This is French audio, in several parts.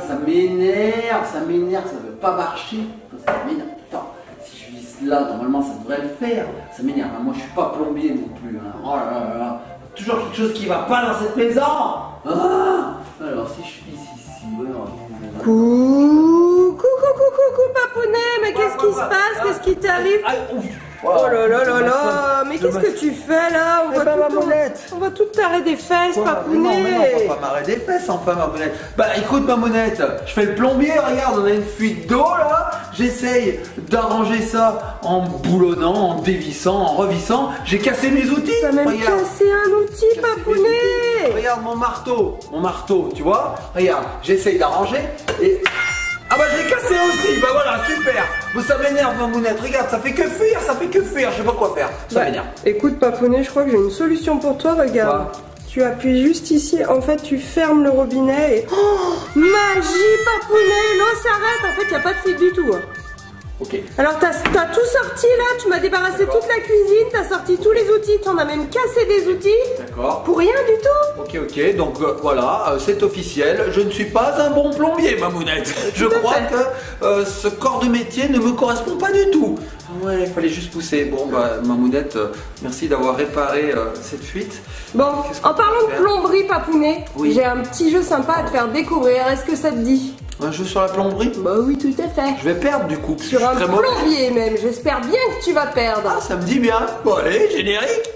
ça m'énerve, ça veut pas marcher. Ça m'énerve. Putain, si je vise là, normalement ça devrait le faire. Ça m'énerve, moi je suis pas plombier non plus. Hein. Oh là là. Toujours quelque chose qui va pas dans cette maison. Alors si je vise ici, Coucou papounet, mais qu'est-ce qui se passe? Qu'est-ce qui t'arrive? Oh là là là là, mais qu'est-ce que tu fais là? On va tout t'arrêter des fesses, papounet. Non, on va pas m'arrêter des fesses, enfin, Mamounette. Bah écoute, Mamounette, je fais le plombier, regarde, on a une fuite d'eau là. J'essaye d'arranger ça en boulonnant, en dévissant, en revissant. J'ai cassé mes outils. T'as même cassé un outil, papounet. Regarde mon marteau, tu vois? Regarde, j'essaye d'arranger et... Ah bah je l'ai cassé aussi, bah voilà, super. Bon, ça m'énerve, Mamounette, regarde, ça fait que fuir, je sais pas quoi faire, ça m'énerve. Écoute papounet, je crois que j'ai une solution pour toi, regarde. Tu appuies juste ici, en fait tu fermes le robinet et... Oh, magie papounet, l'eau s'arrête, en fait il n'y a pas de fuite du tout. Ok. Alors t'as tout sorti là, tu m'as débarrassé toute la cuisine, t'as sorti tous les outils, t'en as même cassé des outils. D'accord. Pour rien du tout. Ok, donc voilà, c'est officiel, je ne suis pas un bon plombier, Mamounette. Je crois que ce corps de métier ne me correspond pas du tout. Ouais, il fallait juste pousser. Bon bah Mamounette, merci d'avoir réparé cette fuite. Bon, en parlant de plomberie papounet, oui. J'ai un petit jeu sympa à te faire découvrir, est-ce que ça te dit? Un jeu sur la plomberie? Bah oui, tout à fait. Je vais perdre du coup. Sur un plombier même, j'espère bien que tu vas perdre. Ah, ça me dit bien. Bon allez, générique.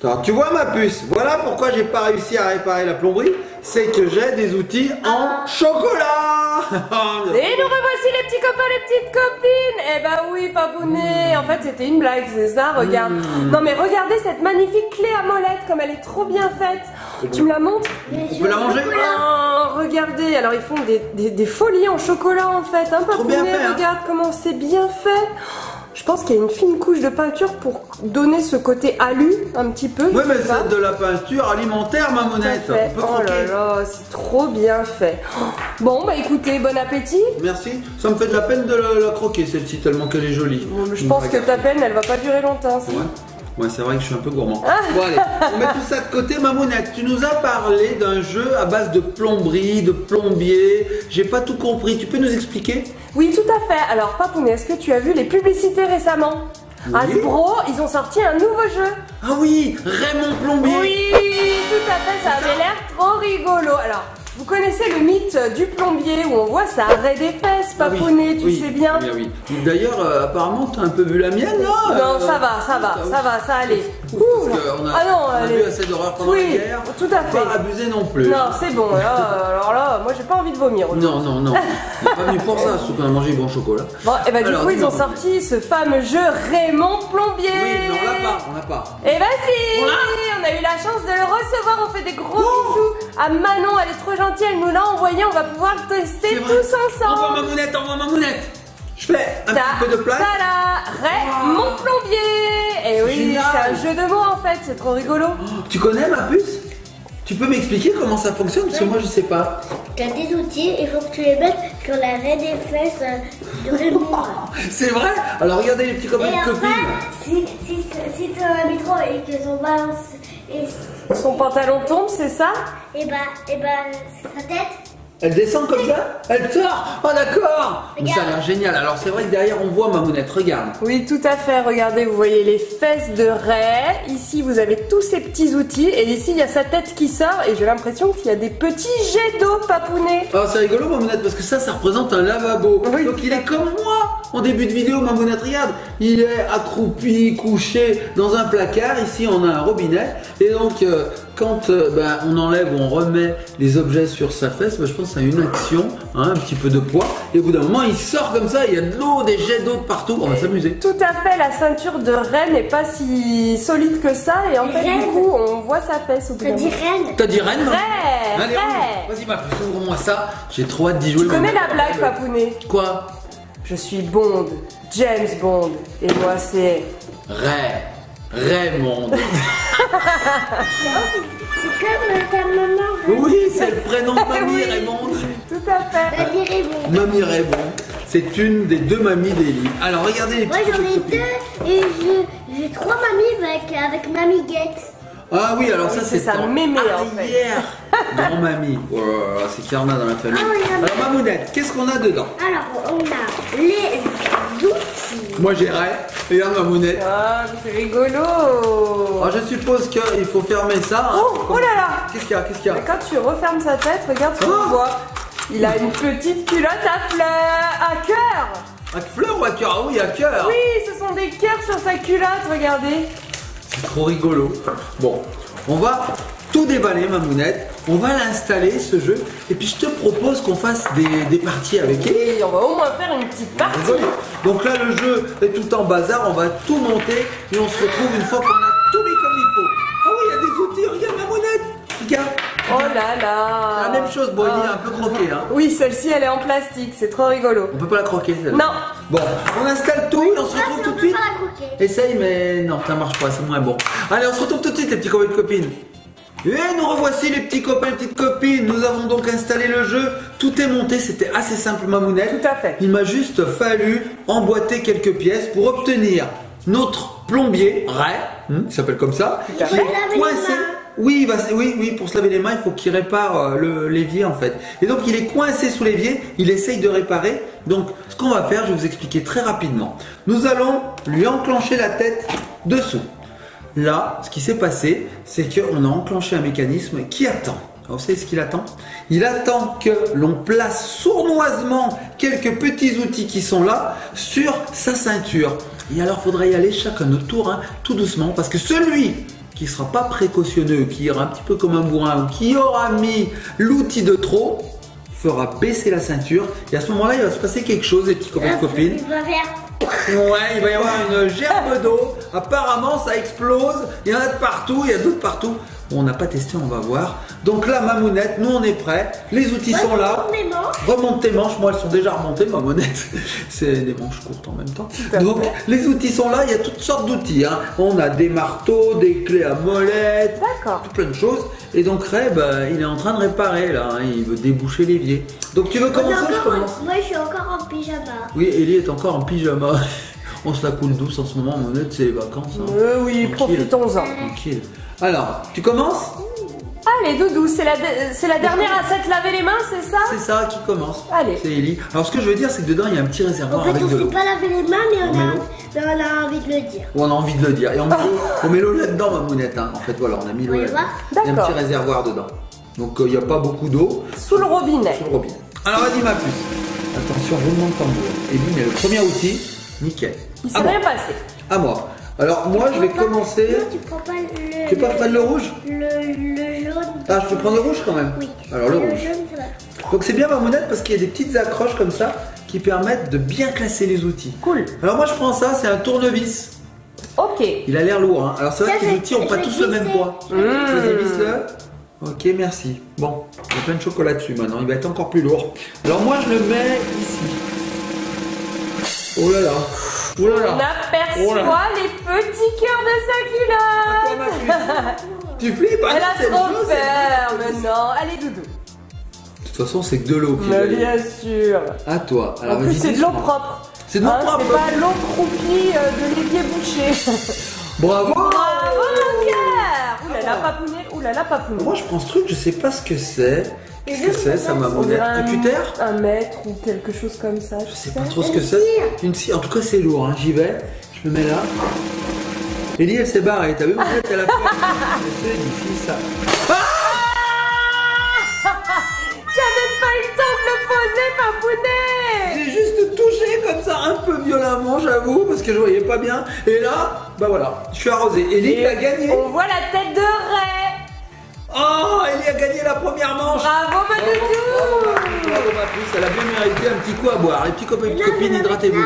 Alors, tu vois ma puce, voilà pourquoi j'ai pas réussi à réparer la plomberie, c'est que j'ai des outils en chocolat. Et nous revoici les petits copains, les petites copines. Eh ben oui, papounet, en fait c'était une blague, c'est ça, regarde. Non mais regardez cette magnifique clé à molette, comme elle est trop bien faite. Tu me la montres? On peut la manger? Oh, regardez, alors ils font des folies en chocolat en fait, hein, papounet, regarde comment c'est bien fait. Je pense qu'il y a une fine couche de peinture pour donner ce côté alu un petit peu. Oui, mais c'est de la peinture alimentaire, Mamounette. On peut croquer. Oh là là, c'est trop bien fait. Bon, bah écoutez, bon appétit. Merci. Ça me fait de la peine de la croquer, celle-ci, tellement qu'elle est jolie. Je pense que ta peine, elle va pas durer longtemps. Ouais, c'est vrai que je suis un peu gourmand. Bon, allez, on met tout ça de côté. Mamounette, tu nous as parlé d'un jeu à base de plomberie, de plombier. J'ai pas tout compris. Tu peux nous expliquer? Oui, tout à fait. Alors, papounet, est-ce que tu as vu les publicités récemment? Hasbro, ils ont sorti un nouveau jeu. Ah oui, Raymond Plombier. Oui, tout à fait, ça avait l'air trop rigolo. Alors, vous connaissez le mythe du plombier où on voit ça arrête des fesses, papounet, tu sais bien. Oui. D'ailleurs, apparemment, tu as un peu vu la mienne, là. Non, ça allait. On a vu assez d'horreur pendant la guerre. Tout à fait. Pas abuser non plus. Non, c'est bon. Alors là, moi, j'ai pas envie de vomir. Non. On n'est pas venu pour ça, surtout qu'on a mangé bon chocolat. Bon, et bah du coup, ils ont sorti ce fameux jeu Raymond Plombier. Oui, mais on l'a pas. Et bah si, on a eu la chance de le recevoir. On fait des gros bisous à Manon, elle est trop gentille, elle nous l'a envoyé. On va pouvoir le tester tous ensemble. Envoie Mamounette. Je fais un petit peu de place. Raymond Plombier. Et oui, c'est un jeu de mots en fait, c'est trop rigolo. Tu connais ma puce? Tu peux m'expliquer comment ça fonctionne? Parce que moi je sais pas. Tu as des outils, il faut que tu les mettes sur la raie des fesses de Raymond. C'est vrai? Alors regardez les petits copains et copines. Si tu en as mis trop et que son balance son pantalon tombe, c'est ça? Et bah sa tête. Elle descend comme ça? Elle sort? Oh d'accord! Ça a l'air génial. Alors c'est vrai que derrière on voit Mamounette, regarde. Oui, tout à fait. Regardez, vous voyez les fesses de Ray. Ici, vous avez tous ces petits outils. Et ici, il y a sa tête qui sort. Et j'ai l'impression qu'il y a des petits jets d'eau, papounet. Oh, c'est rigolo, Mamounette, parce que ça représente un lavabo. Oui. Donc il est comme moi. En début de vidéo, Mamounette, regarde. Il est accroupi, couché dans un placard. Ici, on a un robinet. Et donc, quand on enlève ou on remet les objets sur sa fesse, je pense que c'est une action, un petit peu de poids. Et au bout d'un moment, il sort comme ça. Il y a de l'eau, des jets d'eau de partout. On va s'amuser. Tout à fait. La ceinture de Ray n'est pas si solide que ça. Et en fait, du coup, on voit sa fesse au bout d'un moment. T'as dit reine? T'as dit reine? Ray. Allez, vas-y, ma puce, ouvre-moi ça. J'ai trop hâte d'y jouer. Tu connais la blague, papounet? Quoi? Je suis Bond, James Bond, et moi c'est Raymond. C'est comme ta maman. Oui, c'est le prénom de Mamie Oui, Raymond. Tout à fait. Mamie Raymond. Mamie Raymond. C'est une des deux mamies d'Eli. Alors regardez les Moi petites j'en ai copines. deux et j'ai trois mamies, avec Mamie Guette. Ah oui, alors Oui, ça c'est c'est sa en mémé, en fait. arrière. Grand-mamie. Oh là là, c'est qu'il y en a dans la famille. Ah oui, il y en a. Alors Mamounette, qu'est-ce qu'on a dedans? Alors, on a les outils. Moi j'irai. Regarde Mamounette. Ah, c'est rigolo. Alors je suppose qu'il faut fermer ça. Hein. Oh là là. Qu'est-ce qu'il y a? Qu'est-ce qu'il y a? Mais quand tu refermes sa tête, regarde ce qu'on voit. Il a une petite culotte à fleurs, à cœur. À fleur ou à cœur? Ah oui, à cœur. Oui, ce sont des cœurs sur sa culotte, regardez. C'est trop rigolo. Bon, on va tout déballer Mamounette. On va l'installer ce jeu. Et puis je te propose qu'on fasse des parties avec elle. Et on va au moins faire une petite partie. Donc là le jeu est tout en bazar. On va tout monter et on se retrouve une fois qu'on a tout mis comme il faut. Ah oui, il y a des outils. Regarde Mamounette. Regarde. Oh là là. La même chose, bon, il est un peu croqué. Hein. Oui, celle-ci, elle est en plastique, c'est trop rigolo. On peut pas la croquer celle-là. Non. Bon, on installe tout et on se retrouve On tout de peut suite. pas la croquer. Essaye, mais non, ça marche pas, c'est moins bon. Allez, on se retrouve tout de suite, les petits copains et copines. Et nous revoici, les petits copains et petites copines. Nous avons donc installé le jeu. Tout est monté, c'était assez simple, Mamounette. Tout à fait. Il m'a juste fallu emboîter quelques pièces pour obtenir notre plombier, Ray, qui s'appelle comme ça, à qui fait. est coincé. Oui, oui, pour se laver les mains, il faut qu'il répare l'évier en fait. Et donc il est coincé sous l'évier, il essaye de réparer. Donc ce qu'on va faire, je vais vous expliquer très rapidement. Nous allons lui enclencher la tête dessous. Là, ce qui s'est passé, c'est qu'on a enclenché un mécanisme qui attend. Alors, vous savez ce qu'il attend? Il attend que l'on place sournoisement quelques petits outils qui sont là sur sa ceinture. Et alors, il faudra y aller chacun notre tour, hein, tout doucement, parce que celui qui ne sera pas précautionneux, qui ira un petit peu comme un bourrin, ou qui aura mis l'outil de trop, fera baisser la ceinture. Et à ce moment-là, il va se passer quelque chose, les petits copains et copines. Il va faire. Ouais, il va y avoir une gerbe d'eau. Apparemment, ça explose. Il y en a de partout, il y a d'autres partout. On n'a pas testé, on va voir. Donc là, Mamounette, nous on est prêts. Les outils sont là. Mes manches. Remonte tes manches. Moi, elles sont déjà remontées, Mamounette. C'est des manches courtes en même temps. Donc, les outils sont là. Il y a toutes sortes d'outils. Hein. On a des marteaux, des clés à molette, D'accord. plein de choses. Et donc, Ray, il est en train de réparer là. Hein. Il veut déboucher l'évier. Donc, tu veux commencer? Je commence. Moi, je suis encore en pyjama. Oui, Ellie est encore en pyjama. On se la coule douce en ce moment, Mamounette, c'est les vacances. Hein. Oui, Tranquille. profitons-en. Tranquille. Alors, tu commences? Allez, Doudou, c'est la dernière à s'être lavé les mains, c'est ça? C'est ça qui commence. Allez. C'est Ellie. Alors, ce que je veux dire, c'est que dedans, il y a un petit En réservoir fait, avec on de ne l'eau. s'est pas lavé les mains, mais On met l'eau. on a envie de le dire. Ou on a envie de le dire. Et on met l'eau là-dedans, Mamounette. Hein. En fait, voilà, on a mis l'eau On y là-dedans. va? Il y a un D'accord. petit réservoir dedans. Donc, il n'y a pas beaucoup d'eau Sous le robinet. sur le robinet. Alors, vas-y, ma puce. Attention, roulement de tambour. Ellie met le premier outil. Nickel. Il s'est À moi. rien passé. À moi. Alors, moi, je vais commencer. Non, tu prends pas le. Tu prends pas le rouge? Le jaune. Ah, je peux prendre le rouge quand même? Oui. Alors, le rouge. jaune, ça va. Donc c'est bien Mamounette parce qu'il y a des petites accroches comme ça qui permettent de bien classer les outils. Cool. Alors moi je prends ça, c'est un tournevis. Ok. Il a l'air lourd, hein. Alors c'est vrai Ça, que les je- outils n'ont pas je tous le même glissais. poids. Vas-y, visse-le. Ok, merci. Bon, il y a plein de chocolat dessus maintenant, il va être encore plus lourd. Alors moi je le mets ici. Oh là là. Oh là On là. aperçoit Oh là. les petits cœurs de sa Attends, culotte. ma puce. Tu flippes? Ah, Elle a c'est trop le jeu, c'est peur, le jeu. mais non. Allez, Doudou. De toute façon c'est que de l'eau qui Mais va bien sûr. À toi. Alors En plus, vas-y, c'est de l'eau doucement. propre. C'est de l'eau Hein, propre. C'est pas l'eau croupie de l'évier bouché. Bravo. Bravo, mon cœur. Ouh là là, papounet. Ouh là là, papounet. Moi je prends ce truc, je sais pas ce que c'est. Qu'est-ce que c'est ça, On Mamounette? dirait Un cutter? un mètre ou quelque chose comme ça. Je sais pas trop ce que c'est. Une scie. En tout cas, c'est lourd. Hein. J'y vais. Je le mets là. Ellie, elle s'est barrée. T'as vu, Mamounette, elle a peur. C'est ici, ça. J'avais pas eu le temps de le poser, papounet. J'ai juste touché comme ça, un peu violemment, j'avoue, parce que je voyais pas bien. Et là, bah voilà, je suis arrosé. Ellie, Et a gagné. on voit la tête de Ray. Oh, Ellie a gagné la première manche. Bravo, ma doudou. Bravo, ma puce, elle a bien mérité un petit coup à boire. Les petits copains et copines, hydratez-vous.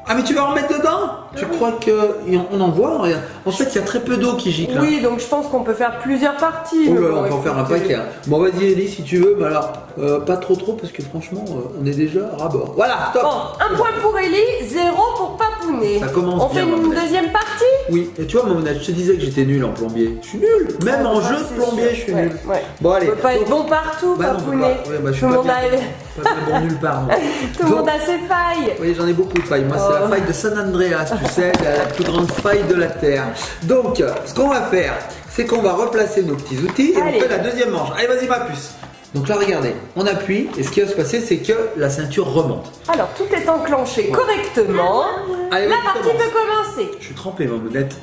Ah, mais tu vas en mettre dedans? Tu crois qu'on en voit? Regarde. En fait, il y a très peu d'eau qui gicle. Hein. Oui, donc je pense qu'on peut faire plusieurs parties. Oh là mais là, bon, on peut en faire un écoutez. paquet. Hein. Bon, vas-y, Ellie, si tu veux, mais alors, pas trop, parce que franchement, on est déjà à bord. Voilà, stop. Bon, un point pour Ellie, 0 pour Papou. Papounet. Ça commence On bien, fait une Mamounette. deuxième partie? Oui, et tu vois, Mamounette, je te disais que j'étais nul en plombier. Je suis nul. Même en jeu de plombier, je suis nul. Ouais. Bon, allez. On peut pas être donc- bon partout, Bah non, on peut Papounet. pas. Ouais, bah, je suis Tout le pas monde bien. a... Pas très bon nulle part, moi. Tout le Donc, monde a ses failles. oui, j'en ai beaucoup de failles. Moi, c'est la Oh. faille de San Andreas, tu sais, la plus grande faille de la Terre. Donc, ce qu'on va faire, c'est qu'on va replacer nos petits outils et Allez. on fait la deuxième manche. Allez, vas-y, ma puce. Donc là, regardez, on appuie et ce qui va se passer, c'est que la ceinture remonte. Alors, tout est enclenché correctement. Allez, La vas-y, partie commence. peut commencer. Je suis trempé, Mamounette.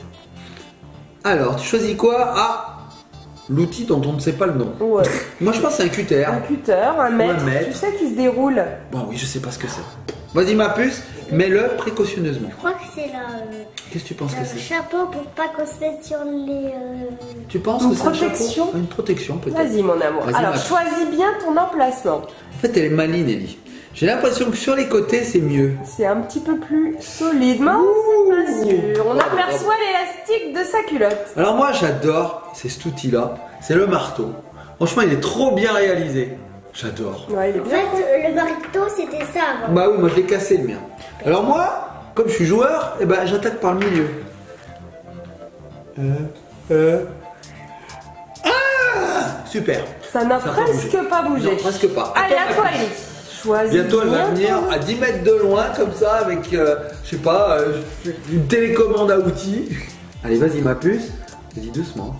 Alors, tu choisis quoi? Ah, l'outil dont on ne sait pas le nom. Ouais. Moi, je pense que c'est un cutter. Un cutter, un mètre, mètre. tu sais, qui se déroule. Bon, oui, je sais pas ce que c'est. Vas-y, ma puce, mets-le précautionneusement. Je crois que c'est Qu'est-ce que tu penses que le c'est? chapeau pour pas qu'on se mette sur les. Tu penses Une que c'est un protection? chapeau? Une protection, peut-être. Vas-y, mon amour. Vas-y, Alors, ma- choisis bien ton emplacement. En fait, elle est maligne, Ellie. J'ai l'impression que sur les côtés, c'est mieux. C'est un petit peu plus solide. Mais c'est pas sûr. On aperçoit l'élastique de sa culotte. Alors moi, j'adore, c'est cet outil-là, c'est le marteau. Franchement, il est trop bien réalisé. J'adore. Ouais, il est En bien. fait, le marteau c'était ça avant. Bah oui, moi, je l'ai cassé le mien. Alors moi, comme je suis joueur, eh ben, j'attaque par le milieu. Ah, super. Ça n'a Ça a pas presque bougé. pas bougé. Non, presque pas. Allez, Attends, à toi, ma puce. Ellie. Choisis Bientôt, elle va bien venir ton- à 10 mètres de loin, comme ça, avec, je sais pas, une télécommande à outils. Allez, vas-y, ma puce. Vas-y, doucement.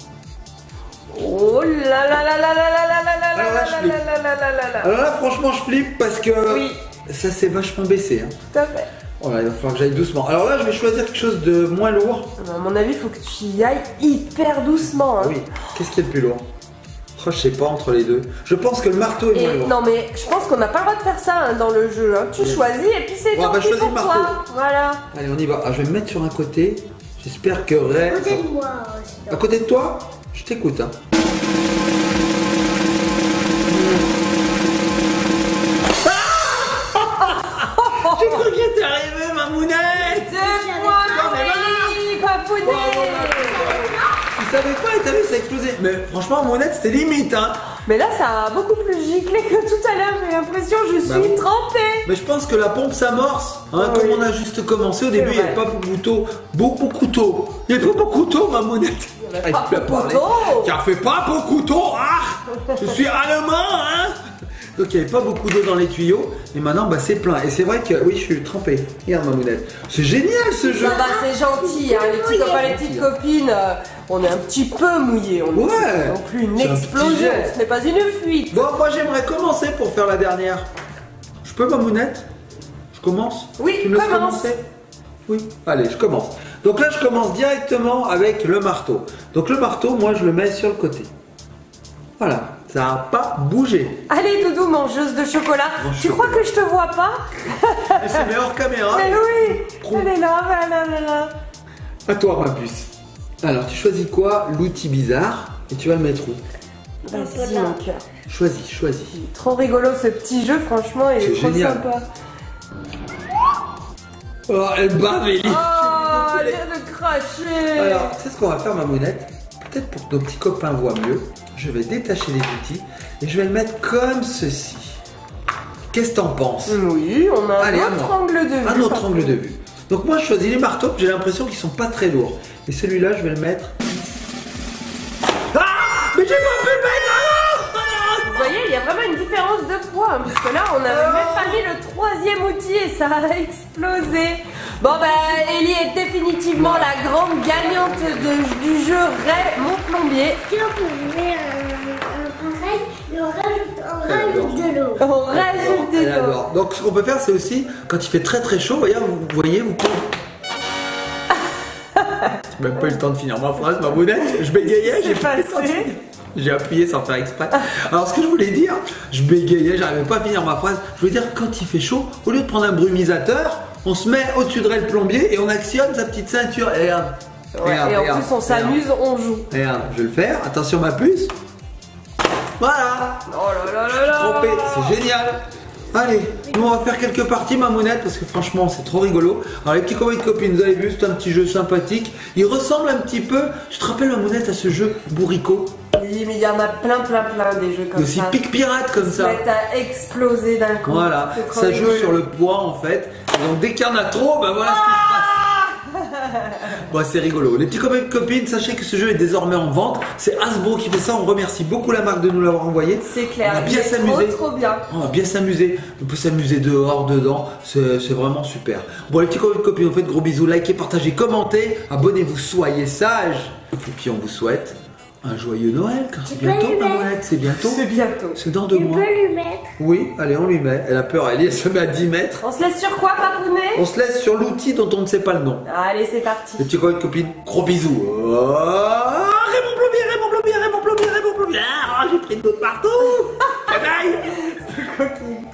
Oh là là là là là là là là là Alors là, là je là flippe. là là là là là. Alors là, franchement, je flippe parce que Oui. ça s'est vachement baissé. Hein. Tout à fait. Oh là, il va falloir que j'aille doucement. Alors là, je vais choisir quelque chose de moins lourd. À mon avis, il faut que tu y ailles hyper doucement. Hein. Oui. Qu'est-ce qui est le plus lourd? Oh, je sais pas entre les deux. Je pense que le marteau est moins Et lourd. non, mais je pense qu'on n'a pas le droit de faire ça hein, dans le jeu. Hein. Tu Oui. choisis et puis c'est Bon, tant bah, pis choisis pour le toi. marteau. Voilà. Allez, on y va. Ah, je vais me mettre sur un côté. J'espère que À Ray. côté de moi aussi. À côté de toi? Je t'écoute. Hein. J'ai cru qu'il était arrivé, ma mounette! Deux points pour Ellie, Papounet. Tu savais pas, et t'as vu, ça a explosé. Mais franchement, mounette, c'était limite, hein. Mais là, ça a beaucoup plus giclé que tout à l'heure. J'ai l'impression que je suis Bah oui. trempée. Mais je pense que la pompe s'amorce, hein, Oui. comme on a juste commencé. Au début, il n'y avait vrai. pas beaucoup de couteaux. Beaucoup de couteaux. Il n'y avait pas beaucoup de couteaux, ma mounette. avait pas J'arrive plus à beaucoup de parler. couteaux. Car fait pas beaucoup de couteaux. Ah, je suis allemand, hein. Donc il n'y avait pas beaucoup d'eau dans les tuyaux. Et maintenant, bah, c'est plein. Et c'est vrai que oui, je suis trempé. Regarde, ma mounette. C'est génial ce jeu. Ça va, c'est gentil. Hein. Les petits copains, les petites copines, on est un petit peu mouillés. On Ouais. est non plus une C'est un petit explosion. jet. Ce n'est pas une fuite. Bon, moi j'aimerais commencer pour faire la dernière. Je peux, ma mounette? Je commence? Oui, Tu me laisses commence. commencer? Oui, allez, je commence. Donc là, je commence directement avec le marteau. Donc le marteau, moi, je le mets sur le côté. Voilà, ça n'a pas bougé. Allez, Doudou, mangeuse de chocolat. Mange Tu crois chocolat. que je te vois pas? Et c'est mis hors caméra. Mais oui. Trop. Elle est là, voilà. À toi, ma puce. Alors, tu choisis quoi? L'outil bizarre. Et tu vas le mettre où? Vas-y, mon cœur. Choisis. Trop rigolo ce petit jeu, franchement, il est C'est trop génial. sympa. Oh, elle bave, Ellie. Oh, elle vient de cracher. Alors, tu sais ce qu'on va faire, ma mounette? Peut-être pour que nos petits copains voient mieux, je vais détacher les outils et je vais le mettre comme ceci. Qu'est-ce que t'en penses? Oui, on a Allez, à un autre moi. angle de vue. Un autre angle de vue. Donc moi, je choisis les marteaux que j'ai l'impression qu'ils sont pas très lourds. Et celui-là, je vais le mettre. Ah! Mais j'ai pas pu le mettre! Vous voyez, il y a vraiment une différence de poids, hein, puisque là, on n'avait même pas mis le troisième outil et ça a explosé. Bon, bah, Ellie est définitivement la grande gagnante du jeu Ray, mon plombier. Si on pouvait pareil, et on rajoute de l'eau. On rajoute des Elle eaux. adore. Donc ce qu'on peut faire, c'est aussi, quand il fait très très chaud, vous voyez, vous pouvez... J'ai même pas eu le temps de finir ma phrase, ma mounette. Je bégayais, j'ai pas eu le temps de passé finir. J'ai appuyé sans faire exprès. Alors ce que je voulais dire, je bégayais, j'arrivais pas à finir ma phrase. Je voulais dire, quand il fait chaud, au lieu de prendre un brumisateur, on se met au-dessus de Ray le plombier et on actionne sa petite ceinture. Et regarde. Ouais, Regarde, et en regarde, plus, on s'amuse, on joue. Regarde, je vais le faire. Attention ma puce. Voilà. Oh là là là là. Trempé, c'est génial. Allez, nous on va faire quelques parties, ma mounette, parce que franchement c'est trop rigolo. Alors les petits copains et copines, vous avez vu, c'est un petit jeu sympathique. Il ressemble un petit peu, tu te rappelles, ma mounette, à ce jeu Bourricot? Oui, mais il y en a plein des jeux Et comme aussi ça. Pic Pirate comme Ils se ça. mettent à exploser d'un coup. Voilà, C'est trop ça joue rigolo. sur le poids en fait. Et donc dès qu'il y en a trop, ben voilà ce qui se passe. Bon, c'est rigolo. Les petits copains et copines, sachez que ce jeu est désormais en vente. C'est Hasbro qui fait ça. On remercie beaucoup la marque de nous l'avoir envoyé. C'est clair. On va bien s'amuser. Trop bien. On va bien s'amuser. On peut s'amuser dehors, dedans. C'est vraiment super. Bon, les petits copains et copines, on fait de gros bisous. Likez, partagez, commentez. Abonnez-vous, soyez sages. Et puis on vous souhaite un joyeux Noël. Car c'est bientôt, Noël. C'est bientôt. C'est bientôt. C'est dans 2 mois. Tu peux lui mettre. Oui, allez, on lui met. Elle a peur, elle se met à 10 mètres. On se laisse sur quoi, Papounet? On se laisse sur l'outil dont on ne sait pas le nom. Allez, c'est parti. Les petits copains et copines, gros bisous. Oh, Raymond Plomier, Raymond Plomier, Raymond Plomier, Raymond Plomier. Ah, j'ai pris de l'eau partout. Canaille. C'est coquille.